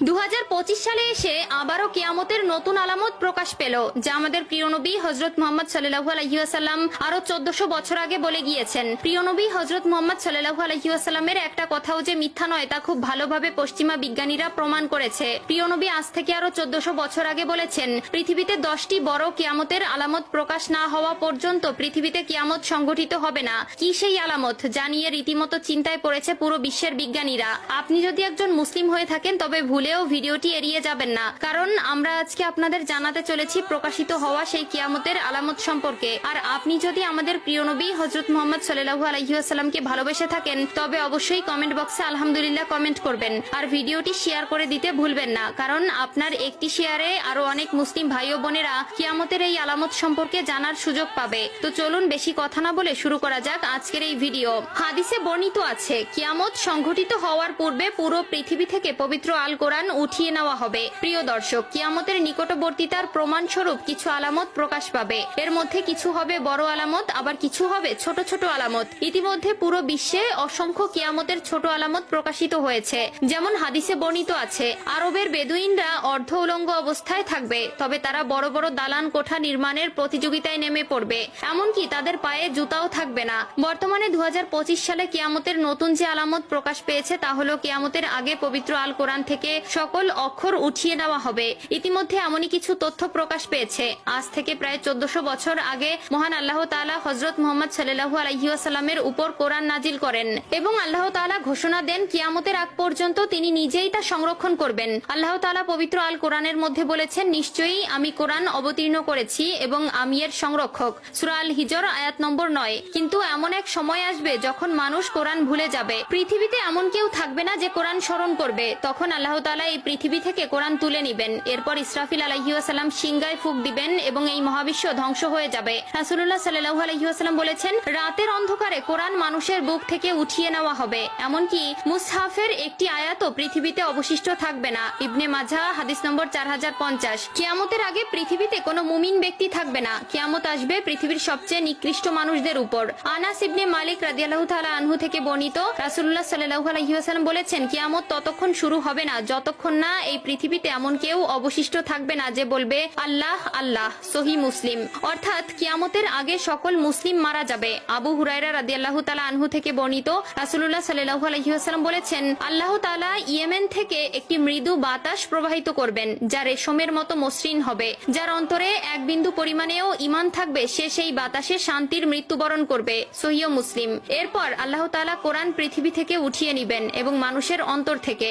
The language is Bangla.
2025 সালে এসে আবারও কিয়ামতের নতুন আলামত প্রকাশ পেল, যা আমাদের প্রিয় নবী হযরত মুহাম্মদ সাল্লাল্লাহু আলাইহি ওয়াসাল্লাম আরো 1400 বছর আগে বলে গিয়েছেন। প্রিয় নবী হযরত মুহাম্মদ সাল্লাল্লাহু আলাইহি ওয়াসাল্লামের একটা কথাও যে মিথ্যা নয় তা খুব ভালোভাবে পশ্চিমা বিজ্ঞানীরা প্রমাণ করেছে। প্রিয় নবী আজ থেকে আরো 1400 বছর আগে বলেছেন, পৃথিবীতে 10টি বড় কিয়ামতের আলামত প্রকাশ না হওয়া পর্যন্ত পৃথিবীতে কিয়ামত সংঘটিত হবে না। কি সেই আলামত জানিয়ে রীতিমতো চিন্তায় পড়েছে পুরো বিশ্বের বিজ্ঞানীরা। আপনি যদি একজন মুসলিম হয়ে থাকেন তবে ভুলেও ভিডিওটি এড়িয়ে যাবেন না, কারণ আমরা আজকে আপনাদের জানাতে চলেছি প্রকাশিত হওয়া সেই কিয়ামতের আলামত সম্পর্কে। আর আপনি যদি আমাদের প্রিয় নবী হযরত মুহাম্মদ সাল্লাল্লাহু আলাইহি ওয়াসাল্লামকে ভালোবেসে থাকেন তবে অবশ্যই কমেন্ট বক্সে আলহামদুলিল্লাহ কমেন্ট করবেন আর ভিডিওটি শেয়ার করে দিতে ভুলবেন না, কারণ আপনার একটি শেয়ারে আরো অনেক মুসলিম ভাই ও বোনেরা কিয়ামতের এই আলামত সম্পর্কে জানার সুযোগ পাবে। তো চলুন বেশি কথা না বলে শুরু করা যাক আজকের এই ভিডিও। হাদিসে বর্ণিত আছে, কিয়ামত সংঘটিত হওয়ার পূর্বে পুরো পৃথিবী থেকে পবিত্র আল কোরআন উঠিয়ে নেওয়া হবে। প্রিয় দর্শক, কিয়ামতের নিকটবর্তীতার প্রমাণস্বরূপ কিছু আলামত প্রকাশ পাবে। এর মধ্যে কিছু হবে বড় আলামত, আবার কিছু হবে ছোট ছোট আলামত। ইতিমধ্যে পুরো বিশ্বে অসংখ্য কিয়ামতের ছোট আলামত প্রকাশিত হয়েছে। যেমন হাদিসে বর্ণিত আছে, আরবের বেদুইনরা অর্ধ উলঙ্গ অবস্থায় থাকবে, তবে তারা বড় বড় দালান কোঠা নির্মাণের প্রতিযোগিতায় নেমে পড়বে, এমনকি তাদের পায়ে জুতাও থাকবে না। বর্তমানে 2025 সালে কিয়ামতের নতুন যে আলামত প্রকাশ পেয়েছে তা হলো কিয়ামতের আগে পবিত্র আল কোরআন থেকে সকল অক্ষর উঠিয়ে নেওয়া হবে। ইতিমধ্যে এমনই কিছু তথ্য প্রকাশ পেয়েছে। আজ থেকে প্রায় 1400 বছর আগে মহান আল্লাহ তাআলা হযরত মুহাম্মদ সাল্লাল্লাহু আলাইহি ওয়াসাল্লামের উপর কোরআন নাজিল করেন এবং আল্লাহ তাআলা ঘোষণা দেন কিয়ামতের আগ পর্যন্ত তিনি নিজেই তা সংরক্ষণ করবেন। আল্লাহ তাআলা পবিত্র আল কোরআনের মধ্যে বলেছেন, নিশ্চয়ই আমি কোরআন অবতীর্ণ করেছি এবং আমি এর সংরক্ষক। সূরা আল হিজর আয়াত নম্বর 9। কিন্তু এমন এক সময় আসবে যখন মানুষ কোরআন ভুলে যাবে। পৃথিবীতে এমন কেউ থাকবে না যে কোরআন স্মরণ করবে। তখন আল্লাহ তাআলা এই পৃথিবী থেকে কোরআন তুলে নিবেন। এরপর ইসরাফিল আলাইহিস সালাম সিংহায় ফুঁক দিবেন এবং এই মহাবিশ্ব ধ্বংস হয়ে যাবে। রাসূলুল্লাহ সাল্লাল্লাহু আলাইহি ওয়াসাল্লাম বলেছেন, রাতের অন্ধকারে কোরআন মানুষের বুক থেকে উঠিয়ে নেওয়া হবে, এমনকি মুসহাফের একটি আয়াতও পৃথিবীতে অবশিষ্ট থাকবে না। ইবনে মাজাহ হাদিস নম্বর 4050। কিয়ামতের আগে পৃথিবীতে কোনো মুমিন ব্যক্তি থাকবে না। কিয়ামত আসবে পৃথিবীর সবচেয়ে নিকৃষ্ট মানুষদের উপর। আনাস ইবনে মালিক রাদিয়াল্লাহু তাআলা আনহু থেকে বর্ণিত, রাসূলুল্লাহ সাল্লাল্লাহু আলাইহি ওয়াসাল্লাম বলেছেন, কিয়ামত ততক্ষণ শুরু হবে না যতক্ষণ না এই পৃথিবীতে এমন কেউ অবশিষ্ট থাকবে না যে বলবে আল্লাহ আল্লাহ। সহিহ মুসলিম। অর্থাৎ কিয়ামতের আগে সকল মুসলিম মারা যাবে। আবু হুরায়রা রাদিয়াল্লাহু তাআলা আনহু থেকে বর্ণিত, রাসূলুল্লাহ সাল্লাল্লাহু আলাইহি ওয়াসাল্লাম বলেছেন, আল্লাহ তাআলা ইয়েমেন থেকে একটি মৃদু বাতাস প্রবাহিত করবেন যা রেশমের মতো মসৃণ হবে। যার অন্তরে এক বিন্দু পরিমাণেও ঈমান থাকবে সে সেই বাতাসে শান্তির মৃত্যুবরণ করবে। সহিহ মুসলিম। এরপর আল্লাহ তাআলা কোরআন পৃথিবী থেকে উঠিয়ে নিবেন এবং মানুষের অন্তর থেকে